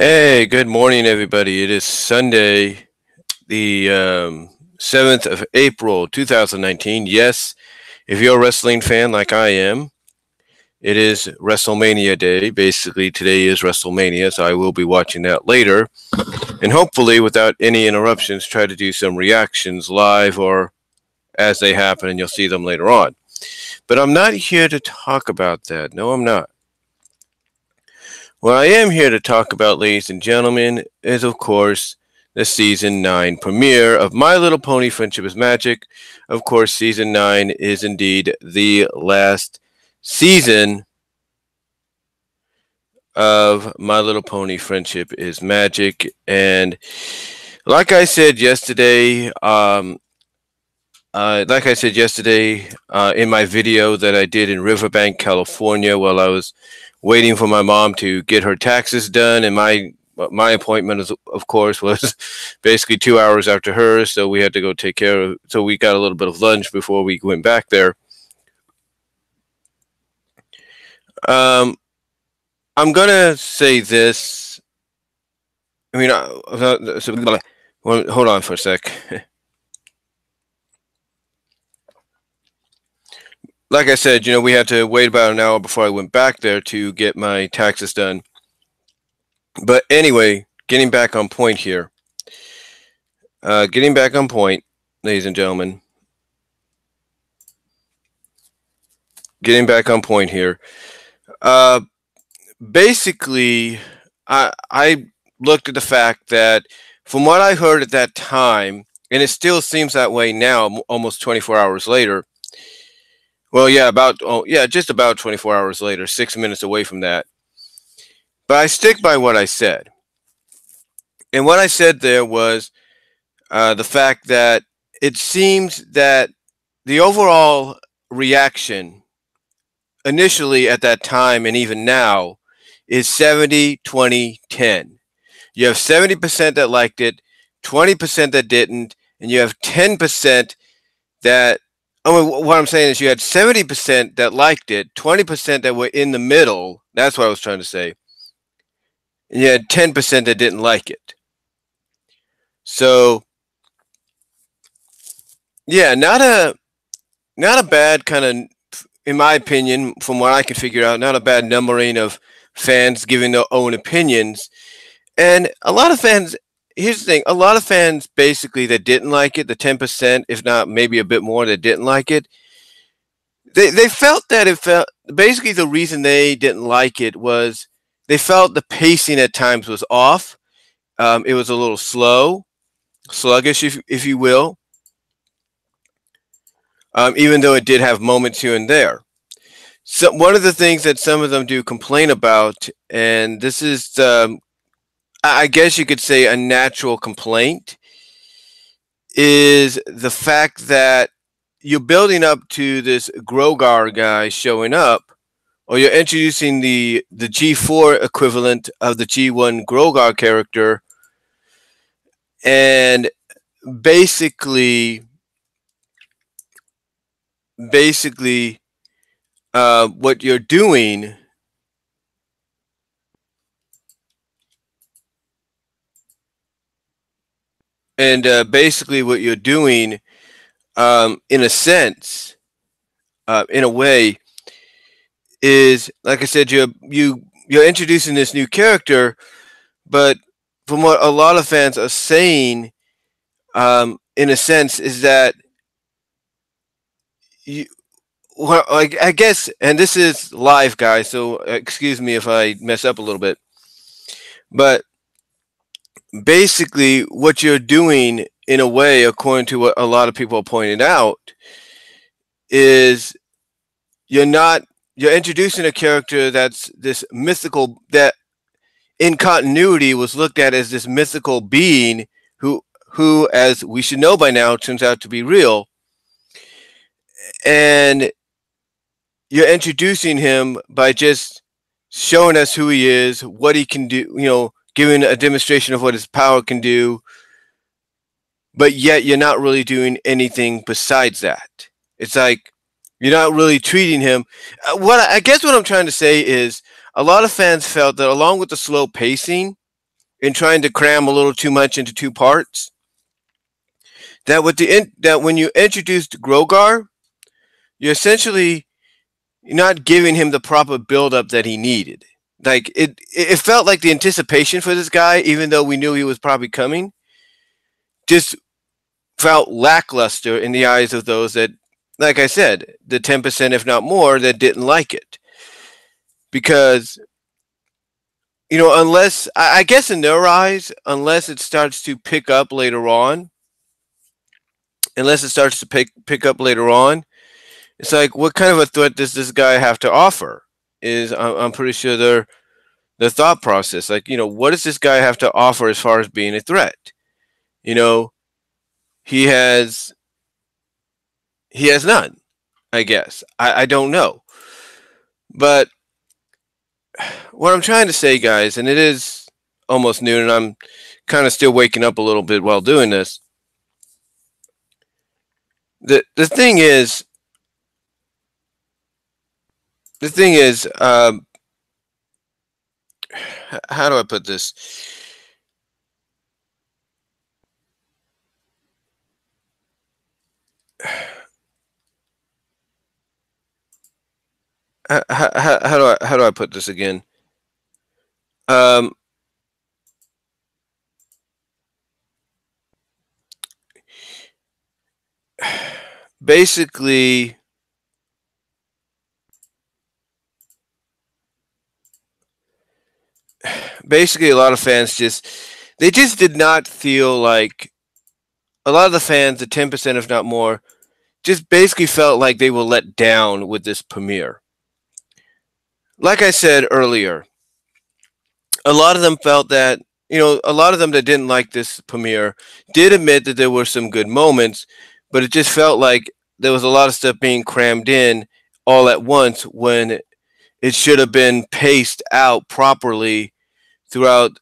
Hey, good morning, everybody. It is Sunday, the 7th of April, 2019. Yes, if you're a wrestling fan like I am, it is WrestleMania Day. Basically, today is WrestleMania, so I will be watching that later. And hopefully, without any interruptions, try to do some reactions live or as they happen, and you'll see them later on. But I'm not here to talk about that. No, I'm not. What I am here to talk about, ladies and gentlemen, is of course the season 9 premiere of My Little Pony Friendship is Magic. Of course, season 9 is indeed the last season of My Little Pony Friendship is Magic. And like I said yesterday, in my video that I did in Riverbank, California, while I was waiting for my mom to get her taxes done, and my appointment, of course, was basically 2 hours after hers, so we had to go take care of. So we got a little bit of lunch before we went back there. I'm gonna say this. I mean, hold on for a sec. Like I said, we had to wait about an hour before I went back there to get my taxes done. But anyway, getting back on point here. Ladies and gentlemen. Getting back on point here. Basically, I looked at the fact that from what I heard at that time, and it still seems that way now, almost 24 hours later. Well, yeah, just about 24 hours later, 6 minutes away from that. But I stick by what I said. And what I said there was the fact that it seems that the overall reaction initially at that time and even now is 70, 20, 10. You have 70% that liked it, 20% that didn't, and you have 10% that, what I'm saying is you had 70% that liked it, 20% that were in the middle. That's what I was trying to say. And you had 10% that didn't like it. So, yeah, not a bad kind of, in my opinion, from what I can figure out, not a bad numbering of fans giving their own opinions. And a lot of fans, here's the thing, a lot of fans basically that didn't like it, the 10%, if not maybe a bit more that didn't like it, they felt that basically the reason they didn't like it was they felt the pacing at times was off. It was a little sluggish, if you will, even though it did have moments here and there. So one of the things that some of them do complain about, and this is, I guess you could say, a natural complaint, is the fact that you're building up to this Grogar guy showing up, or you're introducing the G4 equivalent of the G1 Grogar character, and basically what you're doing in a sense, in a way, is, like I said, you're introducing this new character, but from what a lot of fans are saying, in a sense, is that well, I guess, and this is live, guys, so excuse me if I mess up a little bit, but basically what you're doing, in a way, according to what a lot of people are pointing out, is you're introducing a character that's this mythical, that in continuity was looked at as this mythical being who, as we should know by now, turns out to be real. And you're introducing him by just showing us who he is, what he can do, giving a demonstration of what his power can do, but yet you're not really doing anything besides that. It's like you're not really treating him. What I'm trying to say is, a lot of fans felt that along with the slow pacing, in trying to cram a little too much into two parts. That when you introduced Grogar, you're essentially not giving him the proper build-up that he needed. Like it felt like the anticipation for this guy, even though we knew he was probably coming, just felt lackluster in the eyes of those that, like I said, the 10%, if not more, that didn't like it. Because, unless, I guess in their eyes, unless it starts to pick up later on, it's like, what kind of a threat does this guy have to offer? I'm pretty sure their thought process. Like, what does this guy have to offer as far as being a threat? You know, he has none, I guess. I don't know. But what I'm trying to say, guys, and it is almost noon, and I'm kind of still waking up a little bit while doing this. The thing is, how do I put this? How do I put this again? Basically, a lot of fans just did not feel like, a lot of the fans, the 10%, if not more, just basically felt like they were let down with this premiere. Like I said earlier, a lot of them felt that, a lot of them that didn't like this premiere did admit that there were some good moments, but it just felt like there was a lot of stuff being crammed in all at once when it should have been paced out properly throughout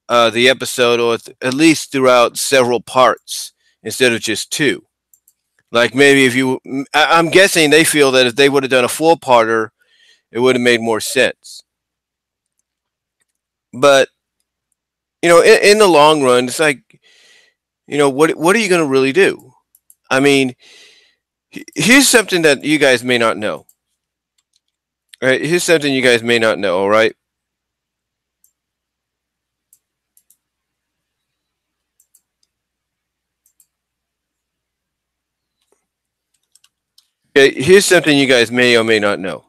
the episode, or at least throughout several parts instead of just two. Like maybe I'm guessing they feel that if they would have done a four-parter, it would have made more sense. But in the long run, it's like, what are you going to really do? I mean, here's something that you guys may not know. All right, here's something you guys may not know. All right. Okay, here's something you guys may or may not know.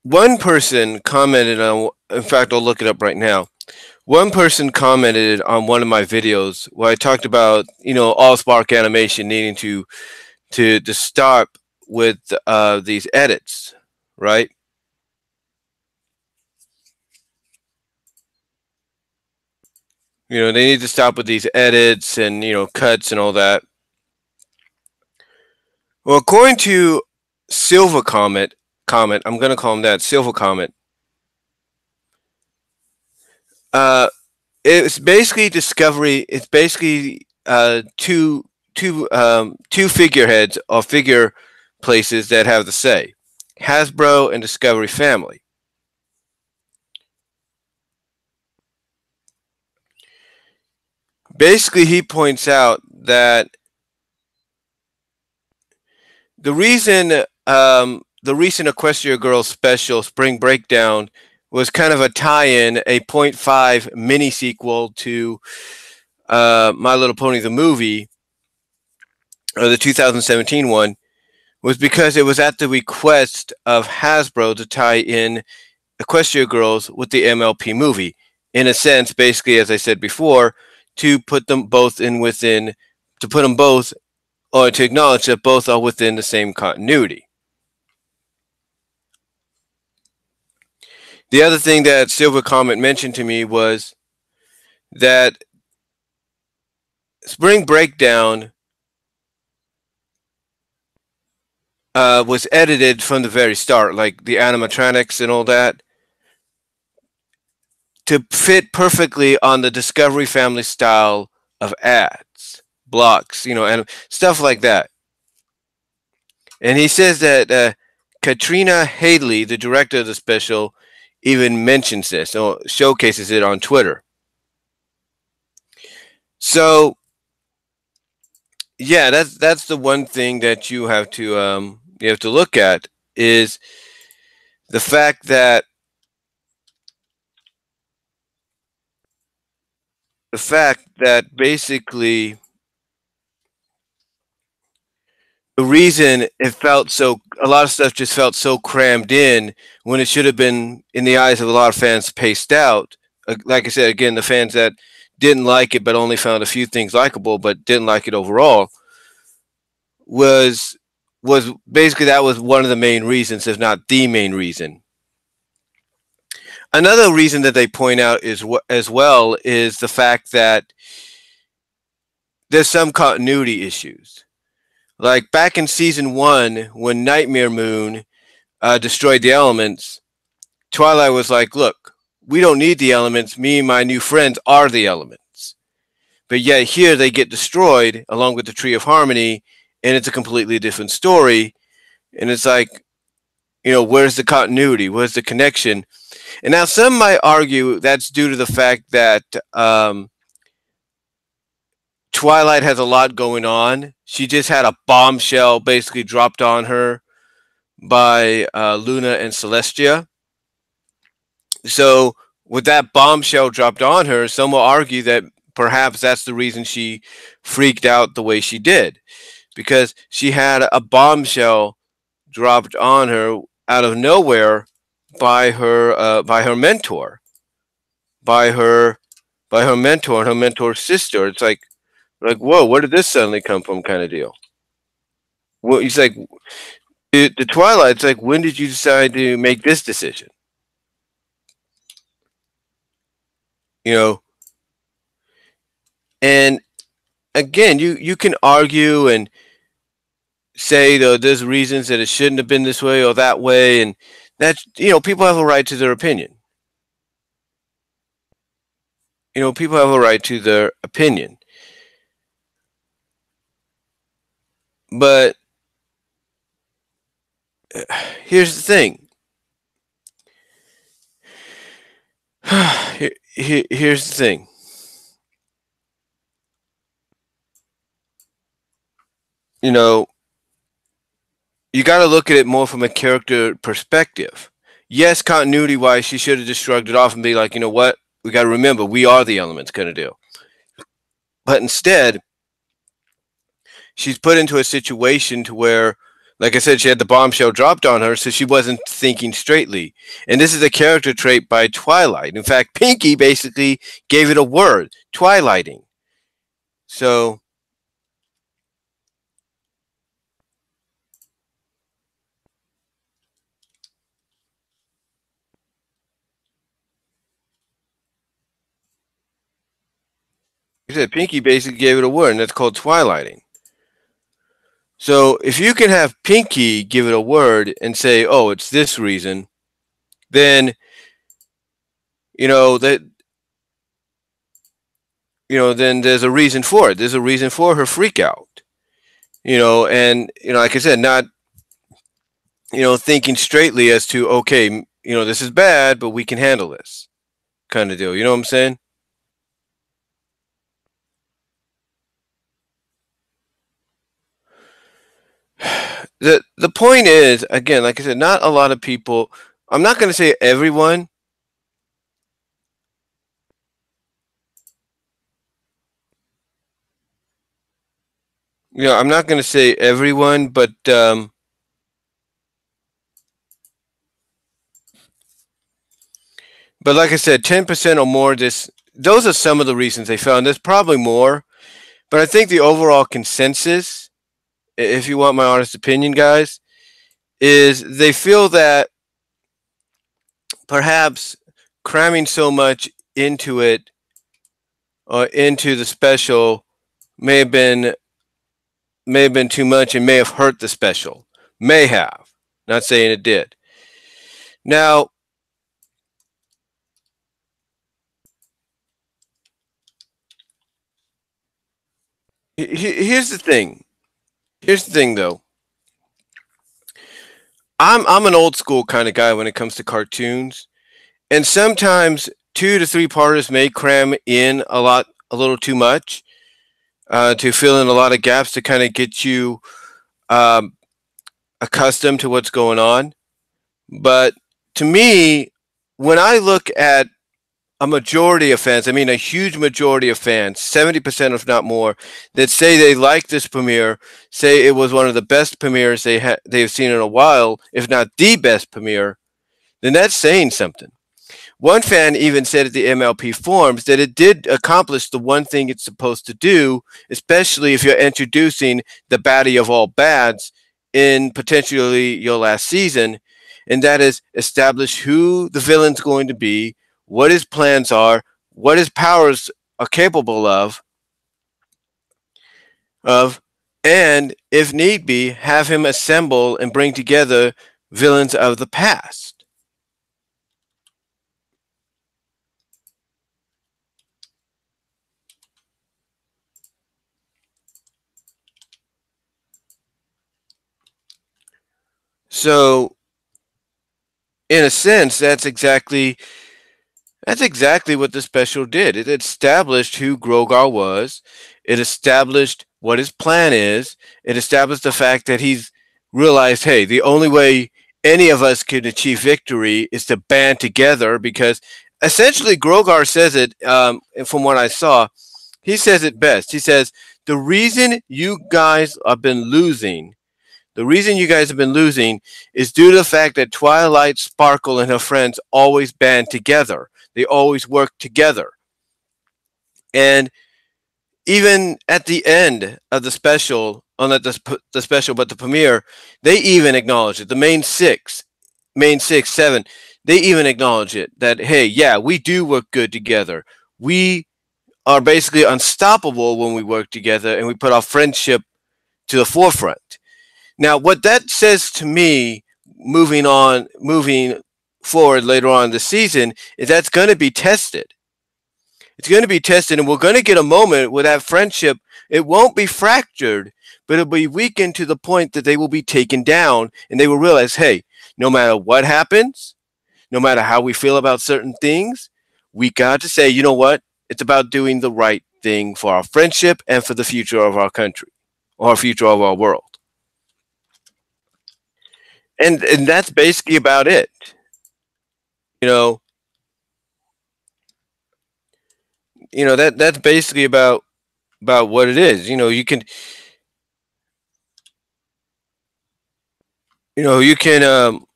One person commented on. In fact, I'll look it up right now. One person commented on one of my videos where I talked about, AllSpark animation needing to stop with these edits, right? They need to stop with these edits and cuts and all that. Well, according to Silver Comet, I'm gonna call him that, Silver Comet. It's basically Discovery. It's basically two figureheads or figure places that have the say: Hasbro and Discovery Family. Basically, he points out that the reason the recent Equestria Girls special Spring Breakdown was kind of a tie-in, a 0.5 mini sequel to My Little Pony the movie, or the 2017 one, was because it was at the request of Hasbro to tie in Equestria Girls with the MLP movie. In a sense, basically, as I said before, to put them both or to acknowledge that both are within the same continuity. The other thing that Silver Comet mentioned to me was that Spring Breakdown was edited from the very start, like the animatronics and all that, to fit perfectly on the Discovery Family style of ads, blocks, and stuff like that. And he says that Katrina Hadley, the director of the special, even mentions this or showcases it on Twitter. So yeah, that's the one thing that you have to look at is the fact that basically the reason it felt so a lot of stuff just felt so crammed in when it should have been in the eyes of a lot of fans paced out. Like I said again, the fans that didn't like it but only found a few things likable but didn't like it overall was basically that was one of the main reasons, if not the main reason. Another reason that they point out is as well is the fact that there's some continuity issues. Like back in season one, when Nightmare Moon destroyed the elements, Twilight was like, "Look, we don't need the elements. Me and my new friends are the elements." But yet here they get destroyed along with the Tree of Harmony, and it's a completely different story. And it's like, where's the continuity? Where's the connection? And now some might argue that's due to the fact that Twilight has a lot going on. She just had a bombshell basically dropped on her by Luna and Celestia. So, with that bombshell dropped on her, some will argue that perhaps that's the reason she freaked out the way she did, because she had a bombshell dropped on her out of nowhere by her mentor, by her mentor and her mentor's sister. It's like whoa, where did this suddenly come from, kind of deal. Well, he's like the Twilight's like, when did you decide to make this decision? You know, and again, you can argue and say though there's reasons that it shouldn't have been this way or that way, and that's people have a right to their opinion. People have a right to their opinion, but here's the thing. Here's the thing. You know, you got to look at it more from a character perspective. Yes, continuity wise, she should have just shrugged it off and be like, you know what? We got to remember, we are the elements, kind of deal. But instead, she's put into a situation to where, like I said, she had the bombshell dropped on her, so she wasn't thinking straightly. And this is a character trait by Twilight. In fact, Pinky basically gave it a word, twilighting. So you said Pinky basically gave it a word, and that's called twilighting. So if you can have Pinky give it a word and say, "Oh, it's this reason," then that then there's a reason for it. There's a reason for her freak out. And like I said, not thinking straightly as to, okay, this is bad, but we can handle this, kind of deal. You know what I'm saying? The point is, again, like I said, not a lot of people. I'm not going to say everyone. I'm not going to say everyone, but like I said, 10% or more. Those are some of the reasons they found. There's probably more, but I think the overall consensus, if you want my honest opinion, guys, is they feel that perhaps cramming so much into it or into the special may have been too much and may have hurt the special. May have. Not saying it did. Now, here's the thing. Here's the thing, though. I'm an old school kind of guy when it comes to cartoons, And sometimes 2 to 3 parters may cram in a little too much to fill in a lot of gaps to kind of get you um, accustomed to what's going on. But to me, when I look at a majority of fans, I mean a huge majority of fans, 70% if not more, that say they like this premiere, say it was one of the best premieres they've seen in a while, if not the best premiere, then that's saying something. One fan even said at the MLP forums that it did accomplish the one thing it's supposed to do, especially if you're introducing the baddie of all bads in potentially your last season, and that is establish who the villain's going to be, what his plans are, what his powers are capable of, and if need be, have him assemble and bring together villains of the past. So, in a sense, that's exactly what the special did. It established who Grogar was. It established what his plan is. It established the fact that he's realized, hey, the only way any of us can achieve victory is to band together because essentially Grogar says it, from what I saw, he says it best. He says, the reason you guys have been losing the reason you guys have been losing is due to the fact that Twilight, Sparkle, and her friends always band together. They always work together. And even at the end of the special, not the special, but the premiere, they even acknowledge it. The main six, seven, they even acknowledge it that, hey, yeah, we do work good together. We are basically unstoppable when we work together and we put our friendship to the forefront. Now, what that says to me, moving forward later on in the season, is that's going to be tested. It's going to be tested, and we're going to get a moment where that friendship, it won't be fractured, but it'll be weakened to the point that they will be taken down, and they will realize, hey, no matter what happens, no matter how we feel about certain things, we got to say, you know what? It's about doing the right thing for our friendship and for the future of our country or future of our world. And that's basically about it. You know, that's basically about what it is. You can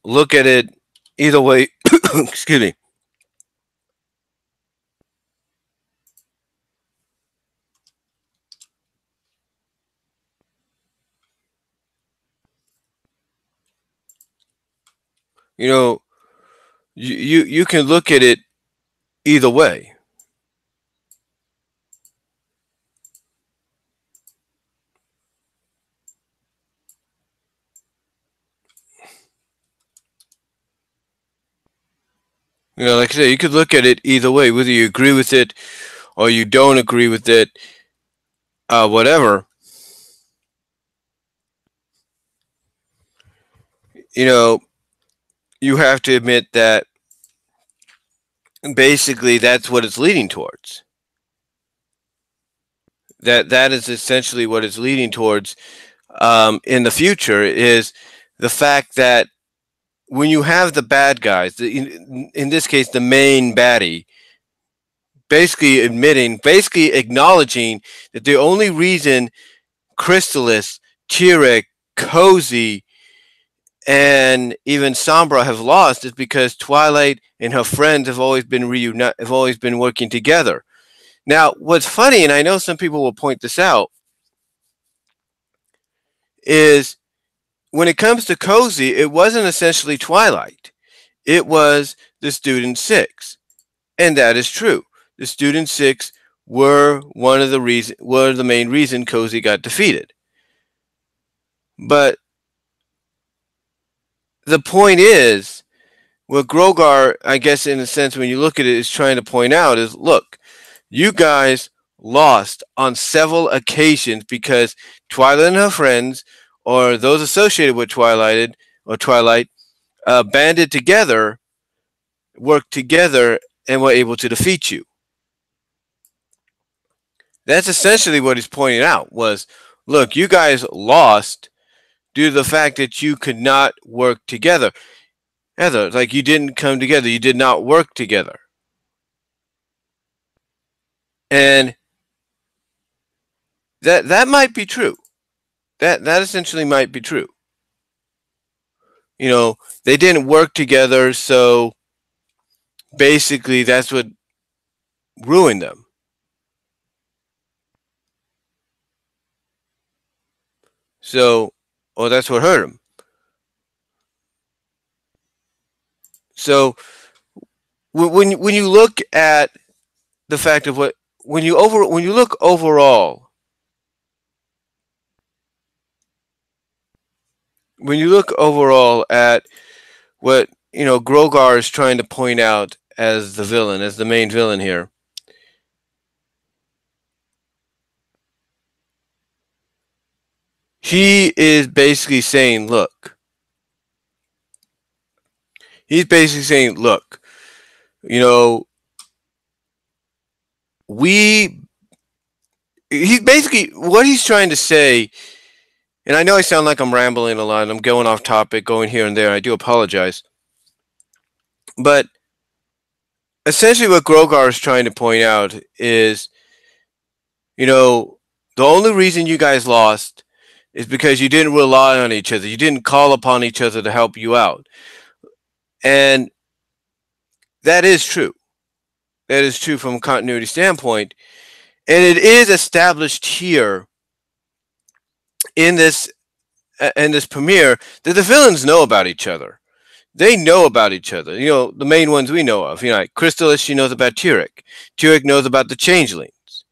look at it either way. Excuse me. You know, you can look at it either way. Like I said, you could look at it either way, whether you agree with it or you don't agree with it, whatever. You know, you have to admit that basically that's what it's leading towards. That is essentially what it's leading towards in the future is the fact that when you have the bad guys, in this case, the main baddie, basically acknowledging that the only reason Chrysalis, Tirek, Cozy, and even Sombra have lost is because Twilight and her friends have always been working together. Now, what's funny, and I know some people will point this out, is when it comes to Cozy, it wasn't essentially Twilight. It was the Student Six. And that is true. The Student Six were the main reason Cozy got defeated. But the point is, what Grogar, I guess in a sense, when you look at it, is trying to point out is, look, you guys lost on several occasions because Twilight and her friends, or those associated with Twilight, banded together worked together and were able to defeat you. That's essentially what he's pointing out was, look, you guys lost due to the fact that you could not work together. Heather, like you didn't come together, you did not work together. And that might be true. That essentially might be true. You know, they didn't work together, so basically that's what ruined them. So, or that's what hurt them. So when you look at the fact of what when you look overall, when you look overall at what Grogar is trying to point out as the villain, as the main villain here, he is basically saying, look, you know, we he's basically what he's trying to say, and I know I sound like I'm rambling a lot, I'm going off topic, going here and there, I do apologize. But essentially what Grogar is trying to point out is, the only reason you guys lost is because you didn't rely on each other. You didn't call upon each other to help you out. And that is true. That is true from a continuity standpoint. And it is established here in this premiere that the villains know about each other. They know about each other. The main ones we know of. Like Crystallis, she knows about Tyrek. Tyrek knows about the Changelings.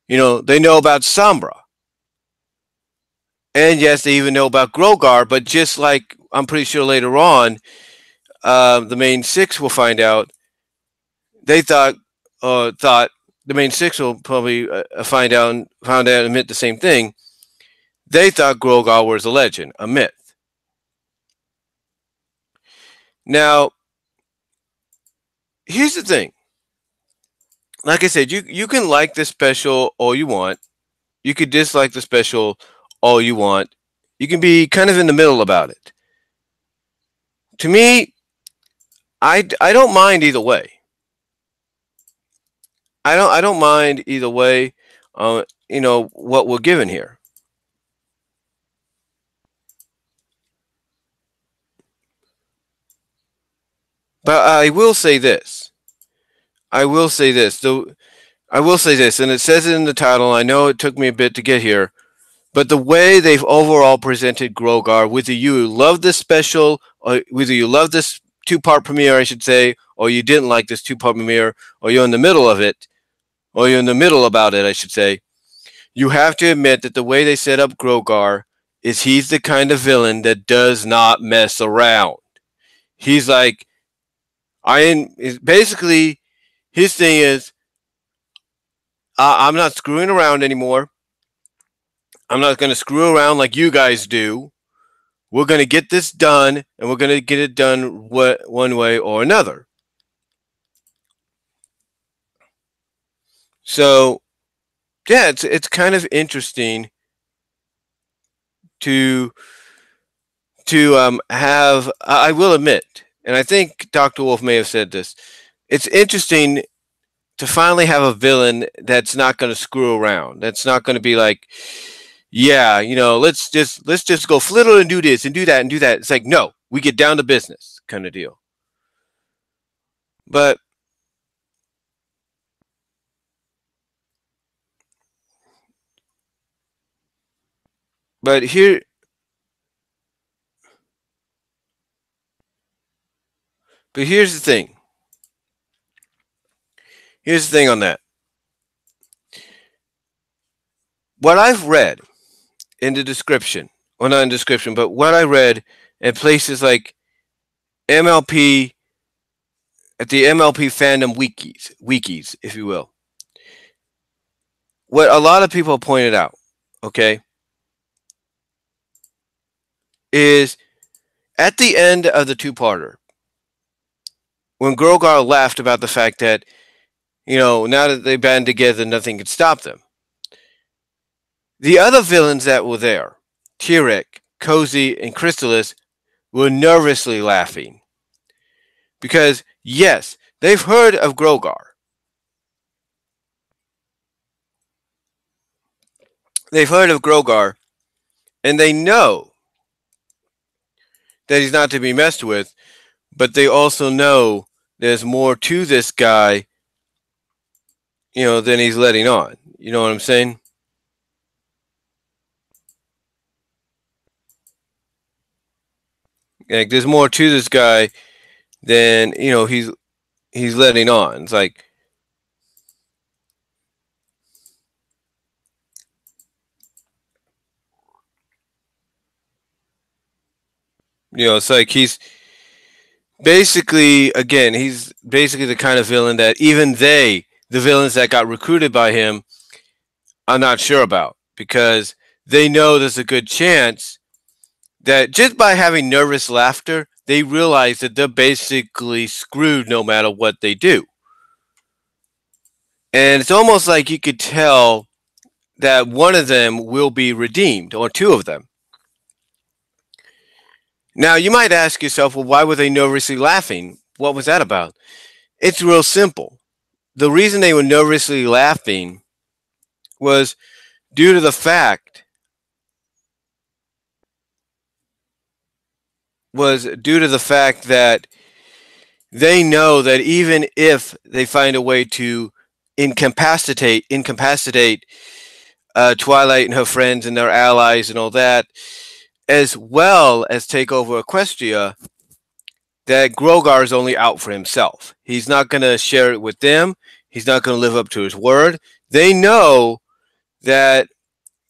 They know about Sombra. And yes, they even know about Grogar, but just like I'm pretty sure later on, the main six will find out. They thought the main six will probably found out and admit the same thing. They thought Grogar was a legend, a myth. Now, here's the thing. Like I said, you can like the special all you want. You could dislike the special all you want. You can be kind of in the middle about it. To me, I don't mind either way. I don't mind either way. What we're given here. But I will say this. I will say this. Though I will say this, and it says it in the title. I know it took me a bit to get here, but the way they've overall presented Grogar, whether you love this special, or whether you love this two-part premiere, I should say, or you didn't like this two-part premiere, or you're in the middle of it, or you're in the middle about it, I should say, you have to admit that the way they set up Grogar is he's the kind of villain that does not mess around. He's like, basically, his thing is, I'm not screwing around anymore. I'm not going to screw around like you guys do. We're going to get this done, and we're going to get it done one way or another. So, yeah, it's kind of interesting to have. I will admit, and I think Dr. Wolf may have said this. It's interesting to finally have a villain that's not going to screw around. That's not going to be like, yeah, let's just go flittle and do this and do that and do that. It's like, no, we get down to business kind of deal. But but here but here's the thing. Here's the thing on that. What I've read in the description, well, not in the description, but what I read in places like MLP, at the MLP fandom wikis, if you will. What a lot of people pointed out, okay, is at the end of the two-parter, when Grogar laughed about the fact that, now that they band together, nothing could stop them. The other villains that were there, Tirek, Cozy, and Chrysalis, were nervously laughing. Because, yes, they've heard of Grogar. They've heard of Grogar, and they know that he's not to be messed with, but they also know there's more to this guy, than he's letting on. You know what I'm saying? Like, there's more to this guy than, he's letting on. It's like, it's like he's basically, again, he's basically the kind of villain that even the villains that got recruited by him, are not sure about, because they know there's a good chance that just by having nervous laughter, they realize that they're basically screwed no matter what they do. And it's almost like you could tell that one of them will be redeemed, or two of them. Now, you might ask yourself, well, why were they nervously laughing? What was that about? It's real simple. The reason they were nervously laughing was due to the fact that they know that even if they find a way to incapacitate Twilight and her friends and their allies and all that, as well as take over Equestria, that Grogar is only out for himself. He's not going to share it with them. He's not going to live up to his word. They know that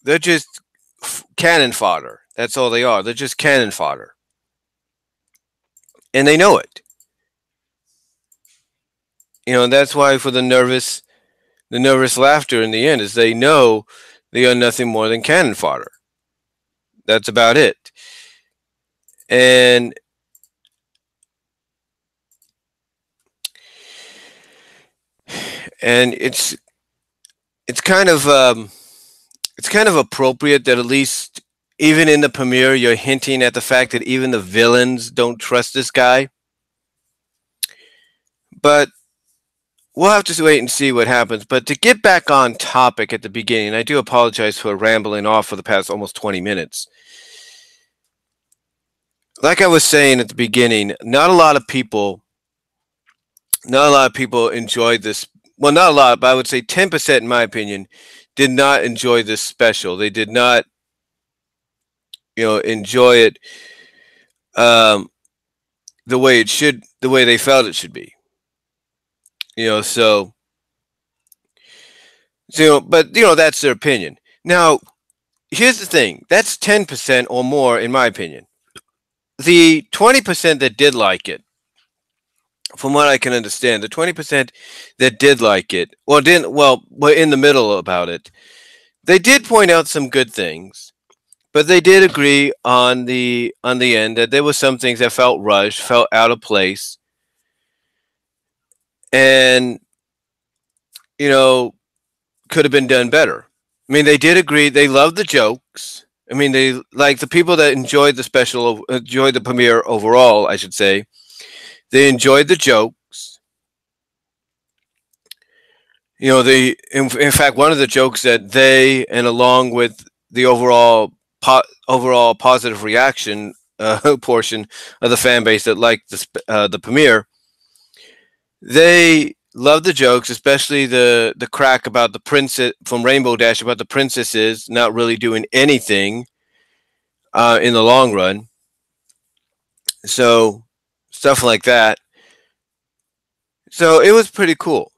they're just cannon fodder. That's all they are. They're just cannon fodder. And they know it. That's why for the nervous laughter in the end is they know they are nothing more than cannon fodder. That's about it. And it's kind of appropriate that at least even in the premiere you're hinting at the fact that even the villains don't trust this guy. But we'll have to wait and see what happens. But to get back on topic at the beginning, I do apologize for rambling off for the past almost 20 minutes. Like I was saying at the beginning, not a lot of people enjoyed this. Well, not a lot, but I would say 10%, in my opinion, did not enjoy this special. They did not, enjoy it the way they felt it should be. But that's their opinion. Now, here's the thing. That's 10% or more, in my opinion. The 20% that did like it, from what I can understand, the 20% that did like it, or didn't, were in the middle about it, they did point out some good things, but they did agree on the end that there were some things that felt rushed, felt out of place, and could have been done better. I mean, they did agree. They loved the jokes. I mean, they like the people that enjoyed the premiere overall, I should say. They enjoyed the jokes. In fact, one of the jokes that they, and along with the overall positive reaction portion of the fan base that liked the premiere, they loved the jokes, especially the crack about the princess from Rainbow Dash about the princesses not really doing anything in the long run. So stuff like that. So it was pretty cool.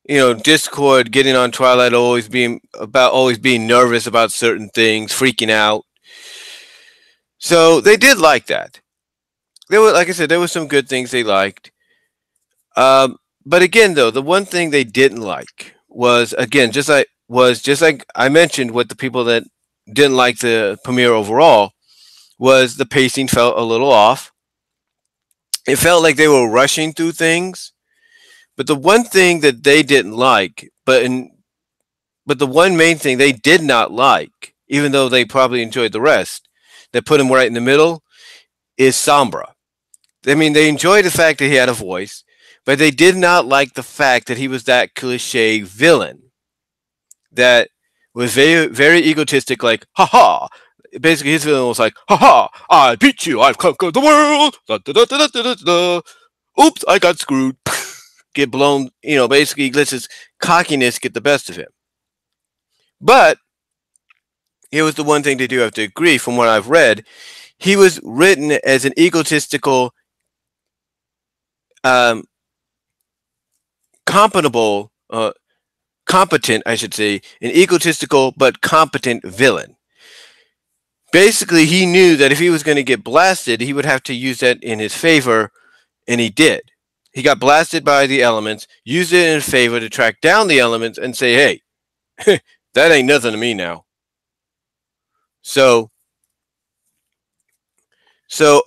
Discord getting on Twilight, always being nervous about certain things, freaking out. So they did like that. Like I said, there were some good things they liked. But again, though, the one thing they didn't like was, again, just like I mentioned with the people that didn't like the premiere overall, was the pacing felt a little off. It felt like they were rushing through things. But the one thing that they didn't like, but the one main thing they did not like, even though they probably enjoyed the rest, that put him right in the middle, is Sombra. I mean, they enjoyed the fact that he had a voice, but they did not like the fact that he was that cliche villain that was very, very egotistic, like, haha. Basically, his villain was like, haha, I beat you, I've conquered the world. Da, da, da, da, da, da, da. Oops, I got screwed. Get blown, basically lets his cockiness get the best of him. But here was the one thing they do have to agree from what I've read. He was written as an egotistical, um, competent, I should say, an egotistical but competent villain. Basically, he knew that if he was going to get blasted, he would have to use that in his favor, and he did. He got blasted by the elements, used it in his favor to track down the elements and say, hey, that ain't nothing to me now. So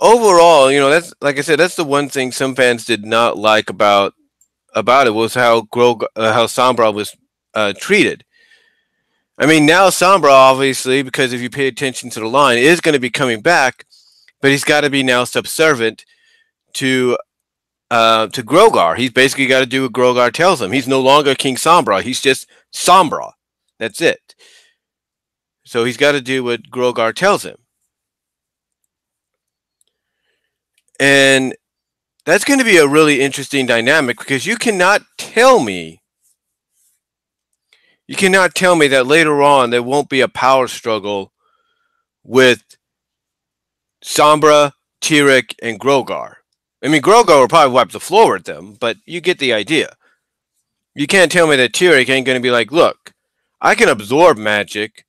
overall, that's, like I said, that's the one thing some fans did not like about it, was how how Sombra was treated. I mean, now Sombra, obviously, because if you pay attention to the line, is going to be coming back, but he's got to be now subservient to Grogar. He's basically got to do what Grogar tells him. He's no longer King Sombra. He's just Sombra. That's it. So he's got to do what Grogar tells him. And that's going to be a really interesting dynamic, because you cannot tell me that later on there won't be a power struggle with Sombra, Tyrek, and Grogar. I mean, Grogar will probably wipe the floor with them, but you get the idea. You can't tell me that Tyrek ain't going to be like, look, I can absorb magic.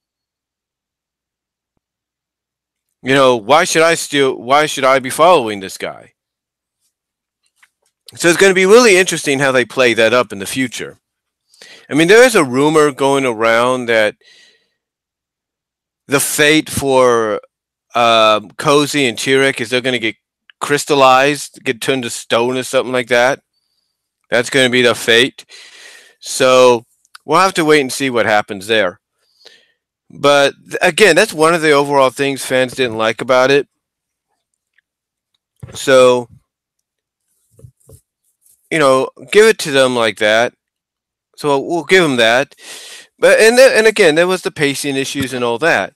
Why should I be following this guy? So it's going to be really interesting how they play that up in the future. I mean, there is a rumor going around that the fate for Cozy and Tyrek is they're going to get crystallized, get turned to stone or something like that. That's going to be the fate. So we'll have to wait and see what happens there. But again, that's one of the overall things fans didn't like about it. So, give it to them like that. So we'll give them that. But and again, there was the pacing issues and all that.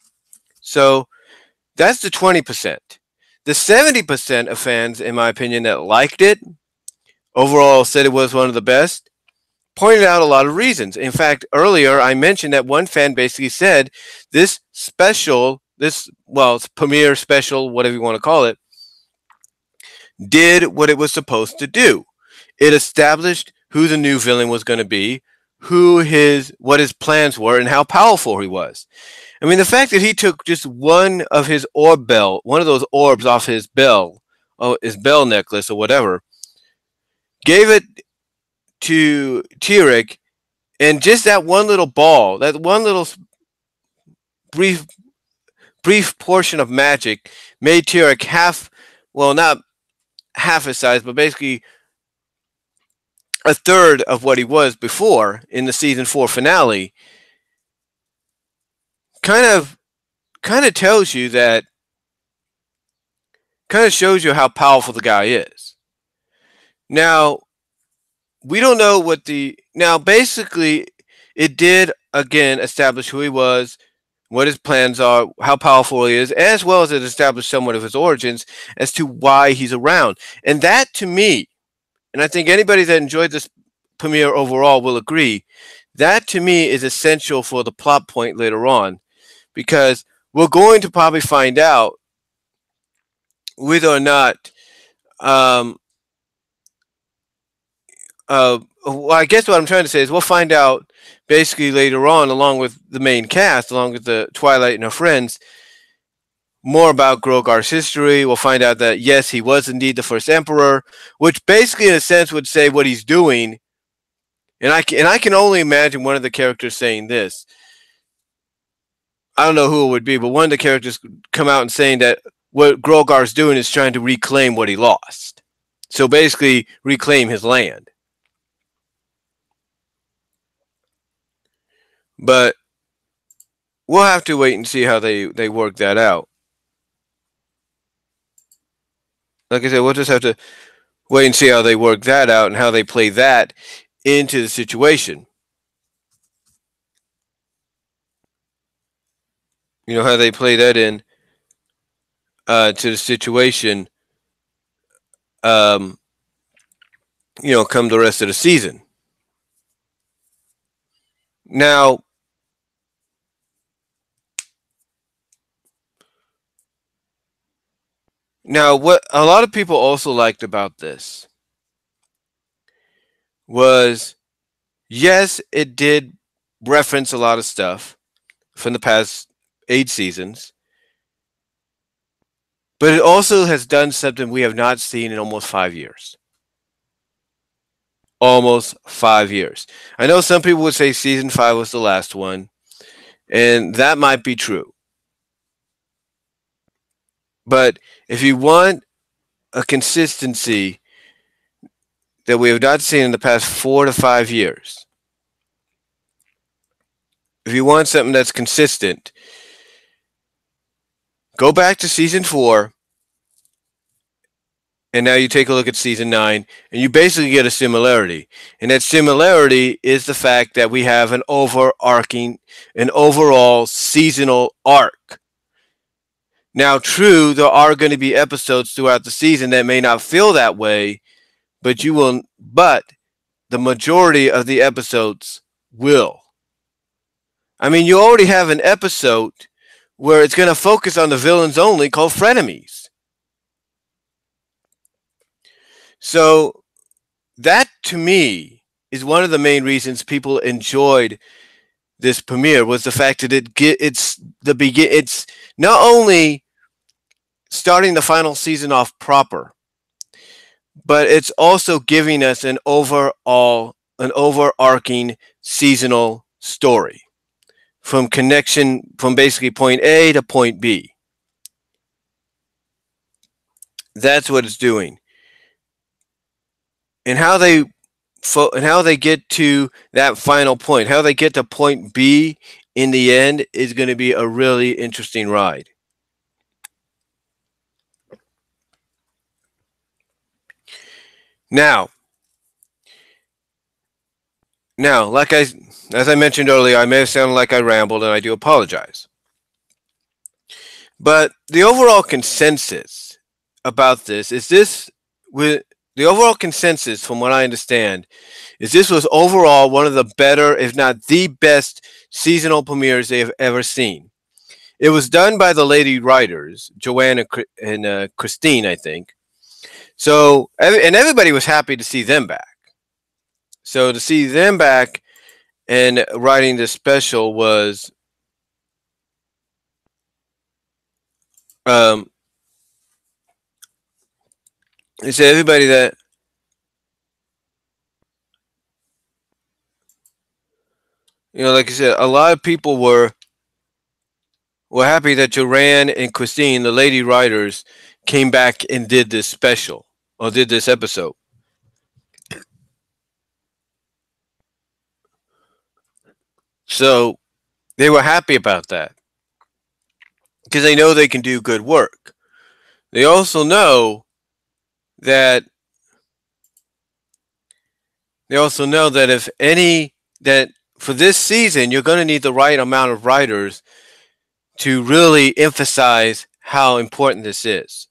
So that's the 20%. The 70% of fans, in my opinion, that liked it, overall said it was one of the best, pointed out a lot of reasons. In fact, earlier I mentioned that one fan basically said this premiere special, whatever you want to call it, did what it was supposed to do. It established who the new villain was going to be, what his plans were, and how powerful he was. I mean, the fact that he took just one of those orbs off his bell necklace or whatever, gave it to Tyrek, and just that one little ball, that one little brief portion of magic made Tyrek not half his size, but basically a third of what he was before in the season 4 finale. Kind of tells you that, kind of shows you how powerful the guy is. Now, we don't know basically it did again establish who he was, what his plans are, how powerful he is, as well as it established somewhat of his origins as to why he's around. And that, to me, and I think anybody that enjoyed this premiere overall will agree, that to me is essential for the plot point later on, because we're going to probably find out whether or not I guess what I'm trying to say is we'll find out basically later on, along with the main cast, along with the Twilight and her friends, more about Grogar's history. We'll find out that, yes, he was indeed the first emperor, which basically in a sense would say what he's doing. And I can only imagine one of the characters saying this. I don't know who it would be, but one of the characters come out and saying that what Grogar's doing is trying to reclaim what he lost. So basically, reclaim his land. But we'll have to wait and see how they work that out. Like I said, we'll just have to wait and see how they work that out and how they play that into the situation. You know, how they play that in to the situation, um, come the rest of the season. Now, what a lot of people also liked about this was, yes, it did reference a lot of stuff from the past 8 seasons, but it also has done something we have not seen in almost 5 years. Almost 5 years. I know some people would say season 5 was the last one, and that might be true. But if you want a consistency that we have not seen in the past 4 to 5 years, if you want something that's consistent, go back to season 4, and now you take a look at season 9, and you basically get a similarity. And that similarity is the fact that we have an overall seasonal arc. Now, true, there are going to be episodes throughout the season that may not feel that way, but the majority of the episodes will. I mean, you already have an episode where it's going to focus on the villains only called Frenemies. So that to me is one of the main reasons people enjoyed this premiere, was the fact that it's not only starting the final season off proper, but it's also giving us an overarching seasonal story from basically point A to point B. That's what it's doing. And how they get to that final point, how they get to point B in the end, is going to be a really interesting ride. Now, as I mentioned earlier, I may have sounded like I rambled, and I do apologize. But the overall consensus about this is the overall consensus, from what I understand, is this was overall one of the better, if not the best, seasonal premieres they have ever seen. It was done by the lady writers, Joanne and Christine, I think. So, and everybody was happy to see them back. So to see them back and writing this special was, it's everybody that, like I said, a lot of people were happy that Joanne and Christine, the lady writers, came back and did this special, or did this episode. So they were happy about that because they know they can do good work. They also know that if any that for this season you're going to need the right amount of writers to really emphasize how important this is.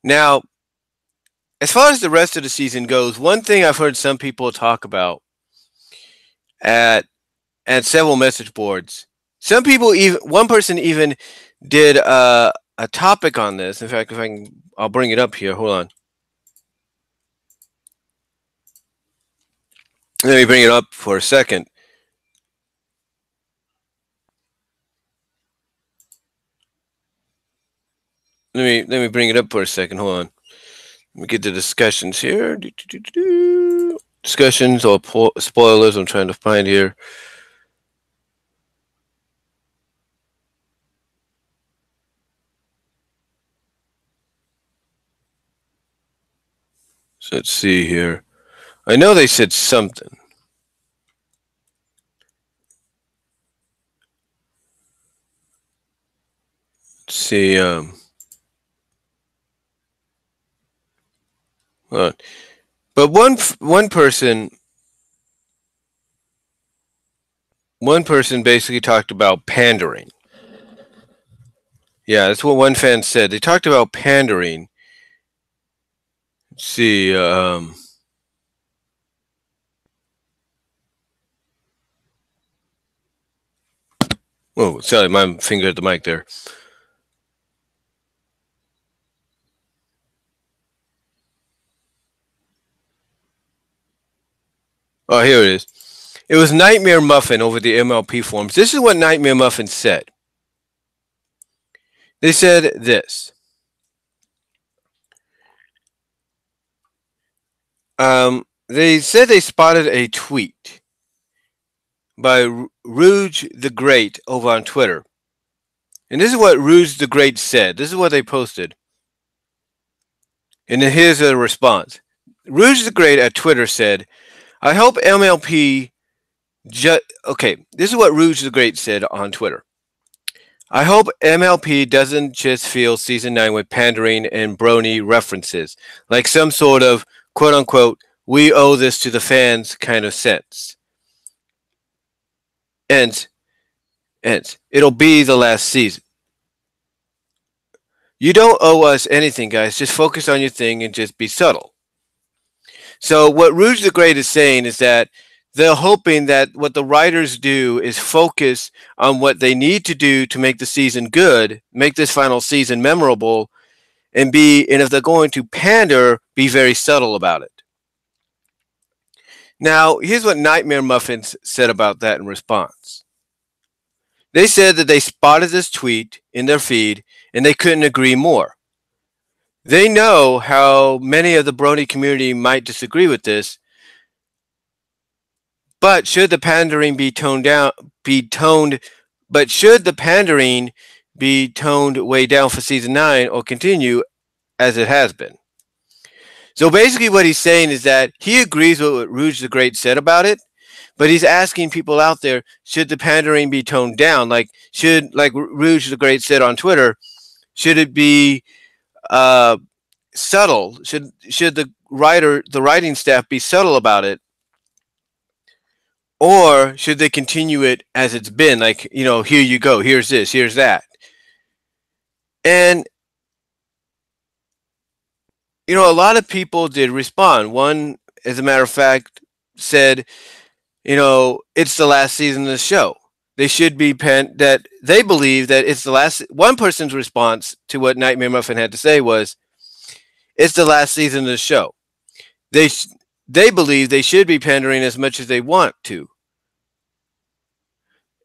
Now, as far as the rest of the season goes, one thing I've heard some people talk about at several message boards, one person even did a topic on this. In fact, I'll bring it up here. Hold on. Let me bring it up for a second. Let me bring it up for a second. Hold on. Let me get the discussions here. Discussions or spoilers. I'm trying to find here. Let's see here. I know they said something. Let's see. But one person basically talked about pandering. Yeah, that's what one fan said. They talked about pandering. Let's see. Oh, sorry, my finger at the mic there. Oh, here it is. It was Nightmare Muffin over the MLP forums. This is what Nightmare Muffin said. They said this. They said they spotted a tweet by Rouge the Great over on Twitter. And this is what Rouge the Great said. This is what they posted. And then here's a response. Rouge the Great at Twitter said, I hope MLP... Okay, this is what Rouge the Great said on Twitter. I hope MLP doesn't just fill Season 9 with pandering and Brony references, like some sort of, quote-unquote, we owe this to the fans kind of sense. And it'll be the last season. You don't owe us anything, guys. Just focus on your thing and just be subtle. So what Rouge the Great is saying is that they're hoping that what the writers do is focus on what they need to do to make the season good, make this final season memorable, and if they're going to pander, be very subtle about it. Now, here's what Nightmare Muffins said about that in response. They said that they spotted this tweet in their feed, and they couldn't agree more. They know how many of the Brony community might disagree with this, but should the pandering be toned way down for season 9 or continue as it has been? So basically what he's saying is that he agrees with what Rouge the Great said about it, but he's asking people out there, should the pandering be toned down? Like Rouge the Great said on Twitter, should it be subtle? Should the writing staff be subtle about it? Or should they continue it as it's been? Like, here you go, here's this, here's that. And, a lot of people did respond. One, as a matter of fact, said, it's the last season of the show. They should be that they believe that it's the last. One person's response to what Nightmare Muffin had to say was, it's the last season of the show. They believe they should be pandering as much as they want to.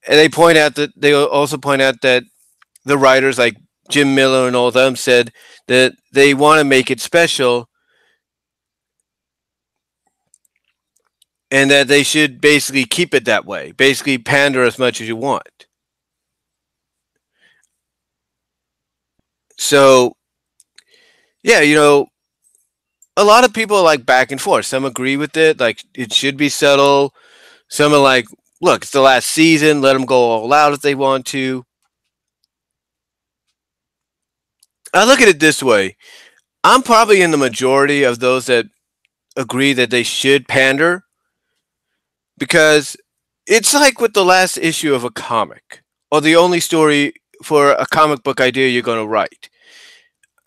And they also point out that the writers like Jim Miller and all of them said that they want to make it special and that they should basically keep it that way. Basically pander as much as you want. So, yeah, a lot of people are like back and forth. Some agree with it, like it should be subtle. Some are like, look, it's the last season. Let them go all out if they want to. I look at it this way. I'm probably in the majority of those that agree that they should pander, because it's like with the last issue of a comic or the only story for a comic book idea you're going to write.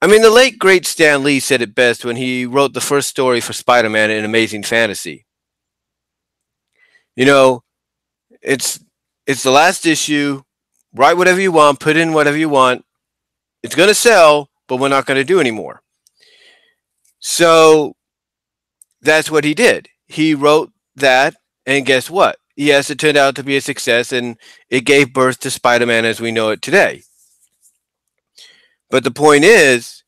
I mean, the late, great Stan Lee said it best when he wrote the first story for Spider-Man in Amazing Fantasy. It's the last issue. Write whatever you want. Put in whatever you want. It's going to sell, but we're not going to do anymore. So that's what he did. He wrote that, and guess what? Yes, it turned out to be a success, and it gave birth to Spider-Man as we know it today. But the point is,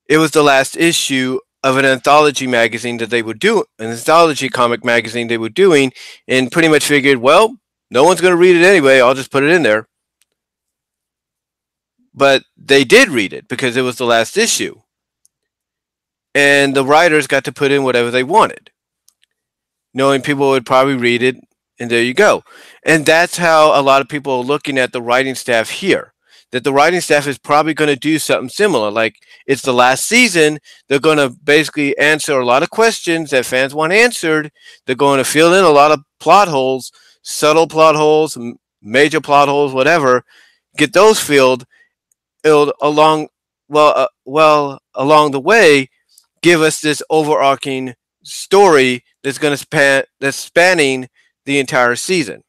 it was the last issue of an anthology magazine that they would do, an anthology comic magazine they were doing, and pretty much figured, well, no one's going to read it anyway, I'll just put it in there. But they did read it because it was the last issue. and the writers got to put in whatever they wanted, knowing people would probably read it, and there you go. And that's how a lot of people are looking at the writing staff here. That the writing staff is probably going to do something similar. Like, it's the last season, they're going to basically answer a lot of questions that fans want answered. They're going to fill in a lot of plot holes, subtle plot holes, major plot holes, whatever. Get those filled along. Along the way, give us this overarching story that's going to that's spanning the entire season.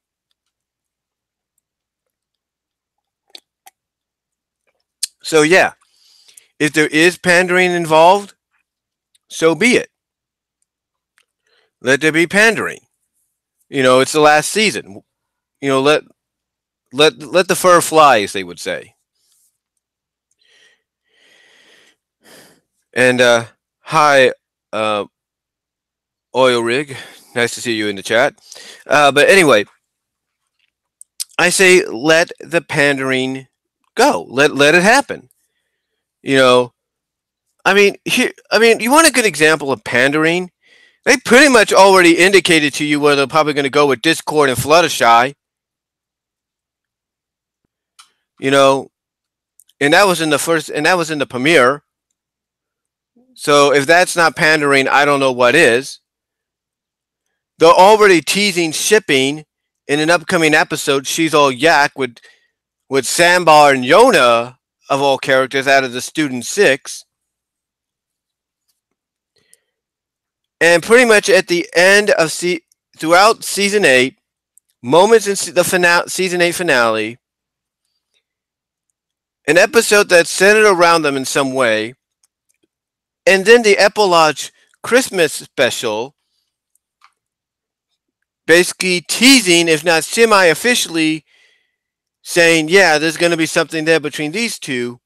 So yeah, if there is pandering involved, so be it. Let there be pandering. It's the last season. Let the fur fly, as they would say. And hi, uh, Oil Rig. Nice to see you in the chat. But anyway, I say let the pandering go. Let it happen. You know, you want a good example of pandering? They pretty much already indicated to you where they're probably going to go with Discord and Fluttershy. You know, and that was in the first, and that was in the premiere. So if that's not pandering, I don't know what is. They're already teasing shipping in an upcoming episode. She's all yak with Sambar and Yona of all characters out of the Student Six. And pretty much at the end of throughout season 8, moments in the season 8 finale, an episode that's centered around them in some way, and then the epilogue Christmas special, basically teasing, if not semi-officially, saying, yeah, there's going to be something there between these two.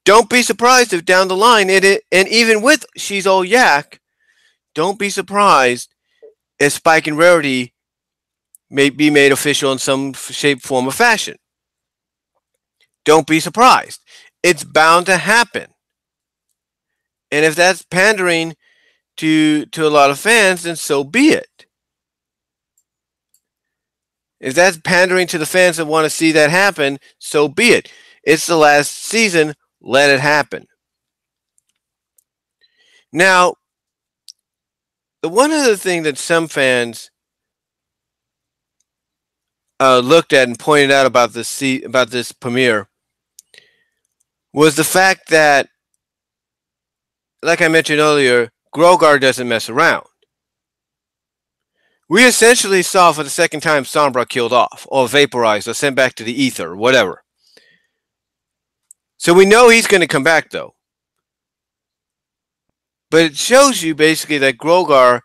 Don't be surprised if down the line, and even with She's All Yak, don't be surprised if Spike and Rarity may be made official in some shape, form, or fashion. Don't be surprised. It's bound to happen. And if that's pandering to a lot of fans, then so be it. If that's pandering to the fans that want to see that happen, so be it. It's the last season. Let it happen. Now, the one other thing that some fans looked at and pointed out about this premiere was the fact that, like I mentioned earlier, Grogar doesn't mess around. We essentially saw for the second time Sombra killed off, or vaporized, or sent back to the ether, or whatever. So we know he's going to come back, though. But it shows you basically that Grogar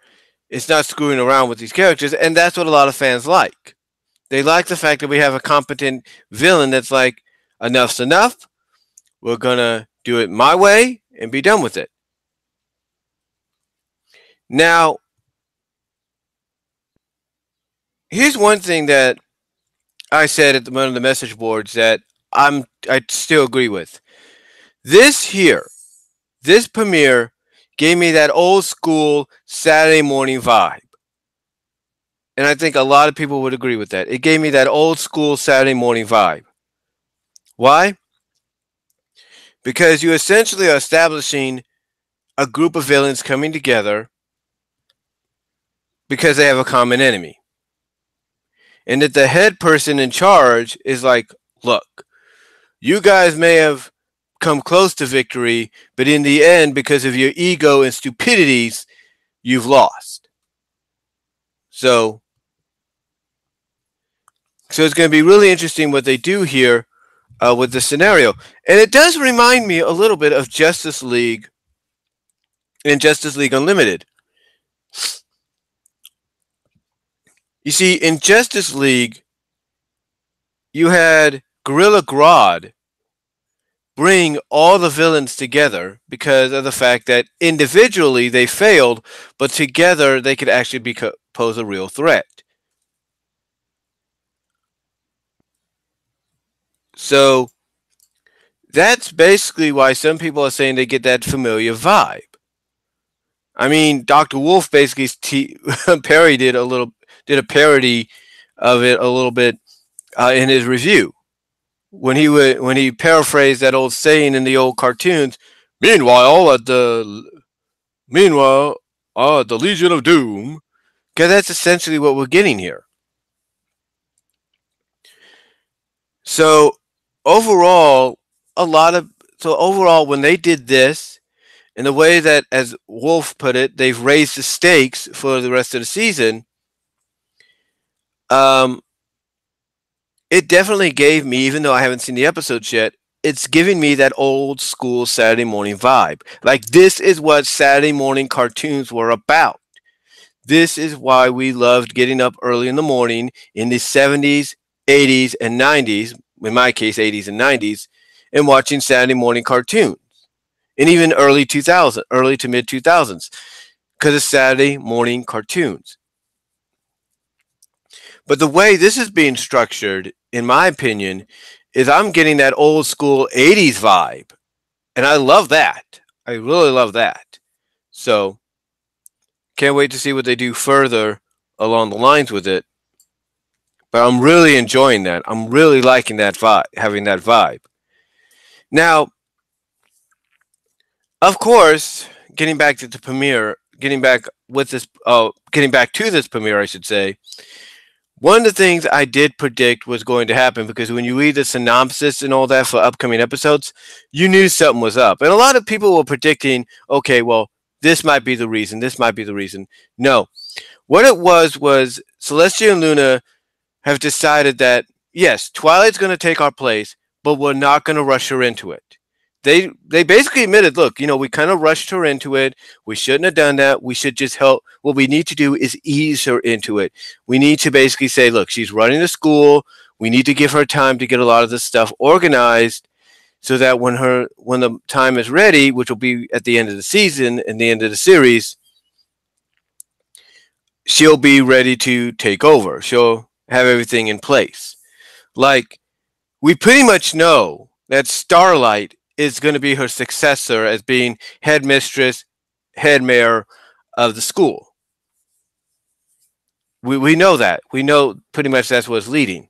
is not screwing around with these characters, and that's what a lot of fans like. They like the fact that we have a competent villain that's like, enough's enough. We're going to do it my way and be done with it. Now, here's one thing that I said at one of the message boards that I still agree with. This premiere gave me that old school Saturday morning vibe. And I think a lot of people would agree with that. It gave me that old school Saturday morning vibe. Why? Because you essentially are establishing a group of villains coming together because they have a common enemy. And that the head person in charge is like, look, you guys may have come close to victory, but in the end, because of your ego and stupidities, you've lost. So it's going to be really interesting what they do here with the scenario. And it does remind me a little bit of Justice League and Justice League Unlimited. You see, in Justice League, you had Gorilla Grodd bring all the villains together because of the fact that individually they failed, but together they could actually pose a real threat. So that's basically why some people are saying they get that familiar vibe. I mean, Dr. Wolf basically parodied did a parody of it a little bit in his review when he paraphrased that old saying in the old cartoons. Meanwhile at the Legion of Doom, because that's essentially what we're getting here. So overall, a lot of so overall when they did this in the way that, as Wolf put it, they've raised the stakes for the rest of the season. Um, it definitely gave me, even though I haven't seen the episodes yet, it's giving me that old school Saturday morning vibe. Like, this is what Saturday morning cartoons were about. This is why we loved getting up early in the morning in the 70s, 80s, and 90s, in my case, 80s and 90s, and watching Saturday morning cartoons. And even early 2000s, early to mid 2000s, because of Saturday morning cartoons. But the way this is being structured, in my opinion, is I'm getting that old school 80s vibe. And I love that. I really love that. So, can't wait to see what they do further along the lines with it. But I'm really enjoying that. I'm really liking that vibe, having that vibe. Now, of course, getting back to the premiere, getting back to this premiere, I should say. One of the things I did predict was going to happen, because when you read the synopsis and all that for upcoming episodes, you knew something was up. And a lot of people were predicting, okay, well, this might be the reason. This might be the reason. No. What it was Celestia and Luna have decided that, yes, Twilight's going to take our place, but we're not going to rush her into it. They basically admitted, look, we kind of rushed her into it. We shouldn't have done that. We should just help. What we need to do is ease her into it. We need to basically say, look, she's running the school. We need to give her time to get a lot of this stuff organized, so that when the time is ready, which will be at the end of the season and the end of the series, she'll be ready to take over. She'll have everything in place. Like, we pretty much know that Starlight is going to be her successor as being headmistress, head mayor of the school. We know that. We know pretty much that's what's leading.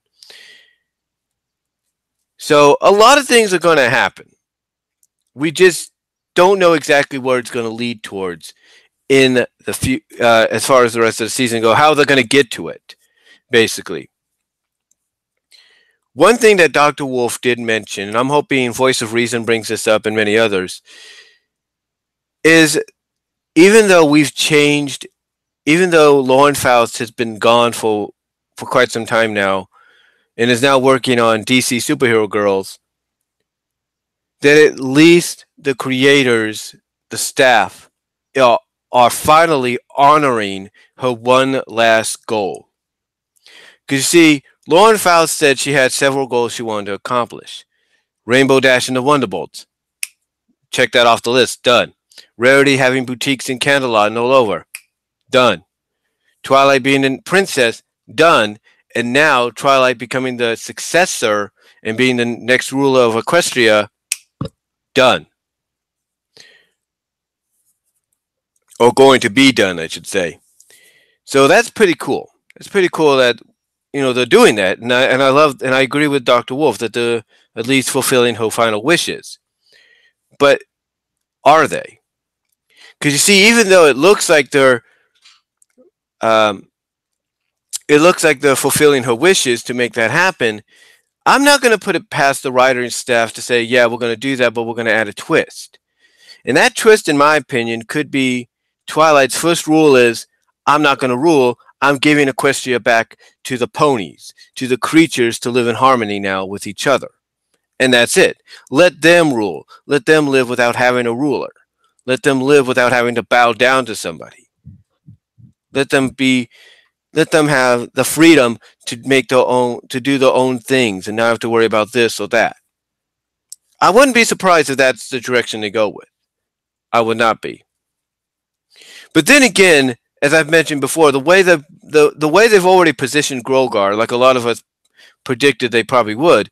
So a lot of things are going to happen. We just don't know exactly where it's going to lead towards in the as far as the rest of the season go. How they're going to get to it, basically. One thing that Dr. Wolf did mention, and I'm hoping Voice of Reason brings this up and many others, is even though we've changed, even though Lauren Faust has been gone for quite some time now and is now working on DC Superhero Girls, that at least the creators, the staff, are finally honoring her one last goal. Because you see, Lauren Faust said she had several goals she wanted to accomplish. Rainbow Dash and the Wonderbolts. Check that off the list. Done. Rarity having boutiques in Candelot and all over. Done. Twilight being a princess. Done. And now Twilight becoming the successor and being the next ruler of Equestria. Done. Or going to be done, I should say. So that's pretty cool. It's pretty cool that they're doing that, and I agree with Dr. Wolf that they're at least fulfilling her final wishes. But are they? Because you see, even though it looks like they're fulfilling her wishes to make that happen, I'm not going to put it past the writing staff to say, yeah, we're going to do that, but we're going to add a twist. And that twist, in my opinion, could be Twilight's first rule is, I'm not going to rule. I'm giving Equestria back to the ponies, to the creatures to live in harmony now with each other. And that's it. Let them rule. Let them live without having a ruler. Let them live without having to bow down to somebody. Let them have the freedom to do their own things and not have to worry about this or that. I wouldn't be surprised if that's the direction they go with. I would not be. But then again, as I've mentioned before, the way they've already positioned Grogar, like a lot of us predicted they probably would,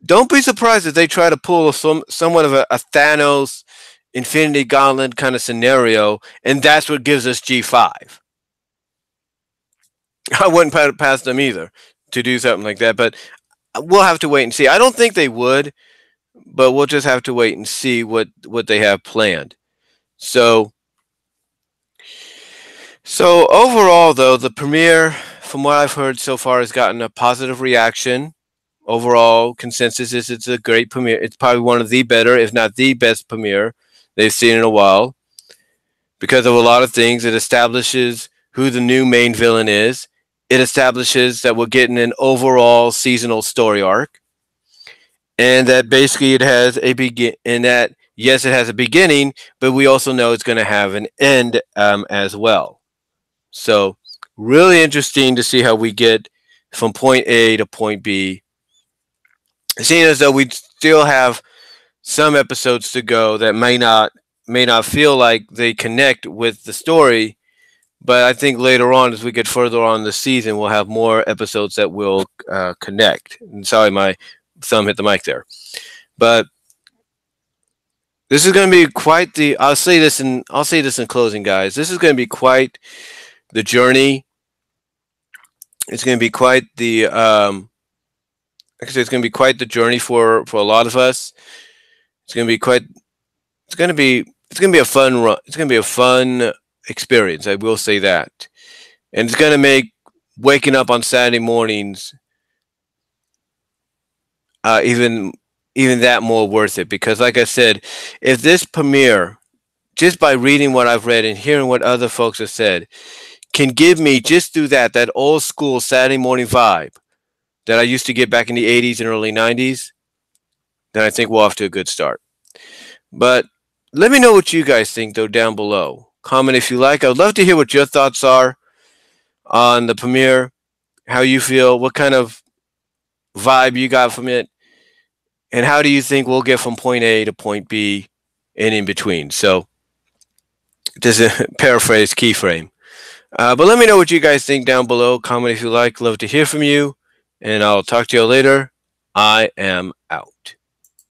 don't be surprised if they try to pull somewhat of a Thanos Infinity Gauntlet kind of scenario, and that's what gives us G5. I wouldn't put it past them either to do something like that, but we'll have to wait and see. I don't think they would, but we'll just have to wait and see what they have planned. So overall, though, the premiere, from what I've heard so far, has gotten a positive reaction. Overall consensus is it's a great premiere. It's probably one of the better, if not the best premiere they've seen in a while. Because of a lot of things, it establishes who the new main villain is. It establishes that we're getting an overall seasonal story arc, and that basically it has a begin. And that yes, it has a beginning, but we also know it's going to have an end as well. So really interesting to see how we get from point A to point B. Seeing as though we still have some episodes to go that may not feel like they connect with the story, but I think later on, as we get further on in the season, we'll have more episodes that will connect. And sorry, my thumb hit the mic there. But this is going to be quite the. I'll say this in closing, guys. This is going to be quite the journey. It's going to be quite the. Like I said, it's going to be quite the journey for a lot of us. It's going to be quite. It's going to be a fun run. It's going to be a fun experience. I will say that, and it's going to make waking up on Saturday mornings even that more worth it. Because, like I said, if this premiere, just by reading what I've read and hearing what other folks have said, can give me just through that old school Saturday morning vibe that I used to get back in the 80s and early 90s, then I think we're off to a good start. But let me know what you guys think, though, down below. Comment if you like. I would love to hear what your thoughts are on the premiere, how you feel, what kind of vibe you got from it, and how do you think we'll get from point A to point B and in between. So, this is a paraphrase keyframe. But let me know what you guys think down below. Comment if you like. Love to hear from you. And I'll talk to you later. I am out.